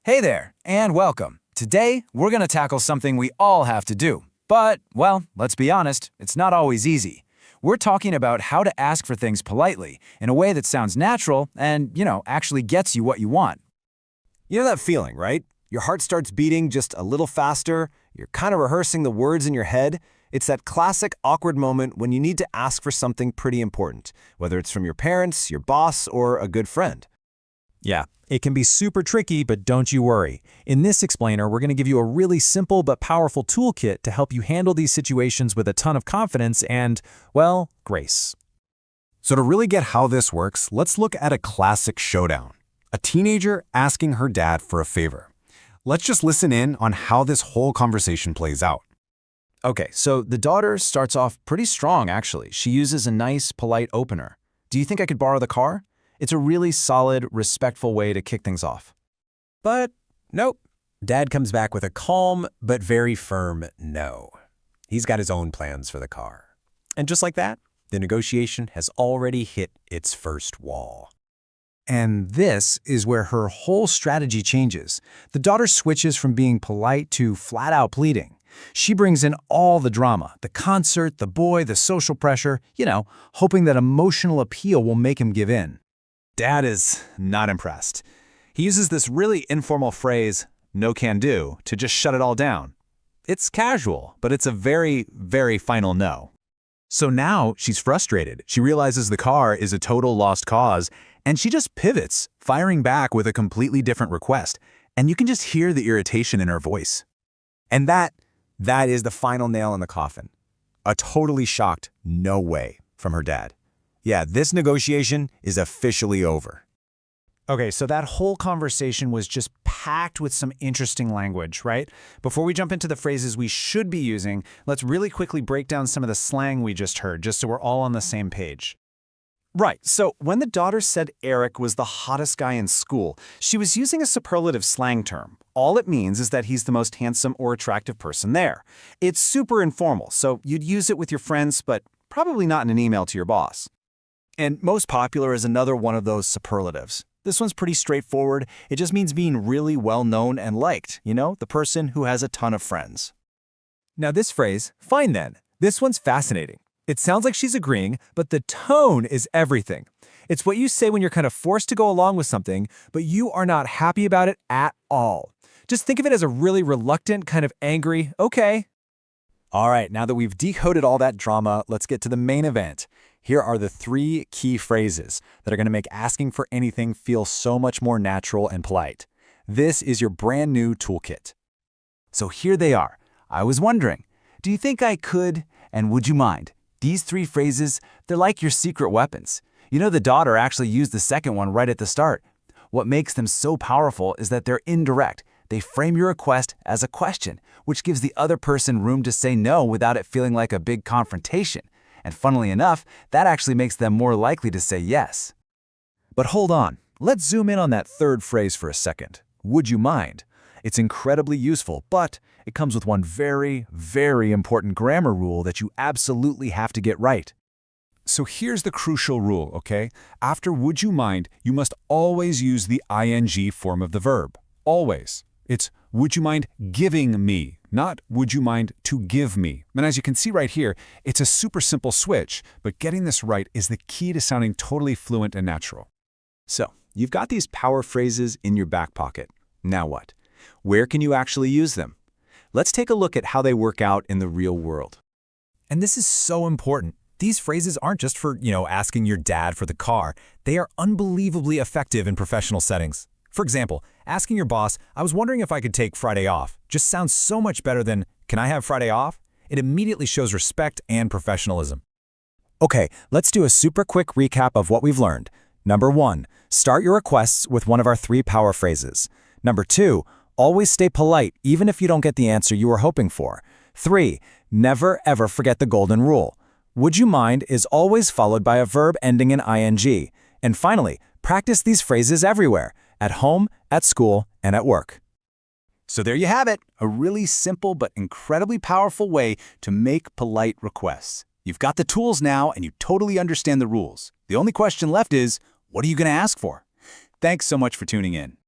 Hey there, and welcome. Today, we're going to tackle something we all have to do. But, well, let's be honest, it's not always easy. We're talking about how to ask for things politely, in a way that sounds natural and, actually gets you what you want. You know that feeling, right? Your heart starts beating just a little faster, you're kind of rehearsing the words in your head. It's that classic awkward moment when you need to ask for something pretty important, whether it's from your parents, your boss, or a good friend. Yeah, it can be super tricky, but don't you worry. In this explainer, we're going to give you a really simple but powerful toolkit to help you handle these situations with a ton of confidence and, well, grace. So to really get how this works, let's look at a classic showdown. A teenager asking her dad for a favor. Let's just listen in on how this whole conversation plays out. Okay, so the daughter starts off pretty strong, actually. She uses a nice, polite opener. Do you think I could borrow the car? It's a really solid, respectful way to kick things off. But nope. Dad comes back with a calm but very firm no. He's got his own plans for the car. And just like that, the negotiation has already hit its first wall. And this is where her whole strategy changes. The daughter switches from being polite to flat-out pleading. She brings in all the drama, the concert, the boy, the social pressure, hoping that emotional appeal will make him give in. Dad is not impressed. He uses this really informal phrase, no can do, to just shut it all down. It's casual, but it's a very, very final no. So now she's frustrated. She realizes the car is a total lost cause, and she just pivots, firing back with a completely different request. And you can just hear the irritation in her voice. And that is the final nail in the coffin. A totally shocked no way from her dad. Yeah, this negotiation is officially over. Okay, so that whole conversation was just packed with some interesting language, right? Before we jump into the phrases we should be using, let's really quickly break down some of the slang we just heard, just so we're all on the same page. Right, so when the daughter said Eric was the hottest guy in school, she was using a superlative slang term. All it means is that he's the most handsome or attractive person there. It's super informal, so you'd use it with your friends, but probably not in an email to your boss. And most popular is another one of those superlatives. This one's pretty straightforward. It just means being really well-known and liked, the person who has a ton of friends. Now this phrase, fine then, this one's fascinating. It sounds like she's agreeing, but the tone is everything. It's what you say when you're kind of forced to go along with something, but you are not happy about it at all. Just think of it as a really reluctant, kind of angry, okay. All right, now that we've decoded all that drama, let's get to the main event. Here are the 3 key phrases that are going to make asking for anything feel so much more natural and polite. This is your brand new toolkit. So here they are. I was wondering, do you think I could, and would you mind? These 3 phrases, they're like your secret weapons. The daughter actually used the second one right at the start. What makes them so powerful is that they're indirect. They frame your request as a question, which gives the other person room to say no without it feeling like a big confrontation. And funnily enough, that actually makes them more likely to say yes. But hold on, let's zoom in on that third phrase for a second. Would you mind? It's incredibly useful, but it comes with one very, very important grammar rule that you absolutely have to get right. So here's the crucial rule, okay? After would you mind, you must always use the ing form of the verb. Always. It's would you mind giving me, not would you mind to give me. And as you can see right here, it's a super simple switch, but getting this right is the key to sounding totally fluent and natural. So, you've got these power phrases in your back pocket. Now what? Where can you actually use them? Let's take a look at how they work out in the real world. And this is so important. These phrases aren't just for, asking your dad for the car. They are unbelievably effective in professional settings. For example, asking your boss, I was wondering if I could take Friday off, just sounds so much better than, can I have Friday off? It immediately shows respect and professionalism. Okay, let's do a super quick recap of what we've learned. Number 1, start your requests with one of our 3 power phrases. Number 2, always stay polite even if you don't get the answer you were hoping for. 3, never ever forget the golden rule. Would you mind is always followed by a verb ending in ing. And finally, practice these phrases everywhere. At home, at school, and at work. So there you have it, a really simple but incredibly powerful way to make polite requests. You've got the tools now and you totally understand the rules. The only question left is, what are you going to ask for? Thanks so much for tuning in.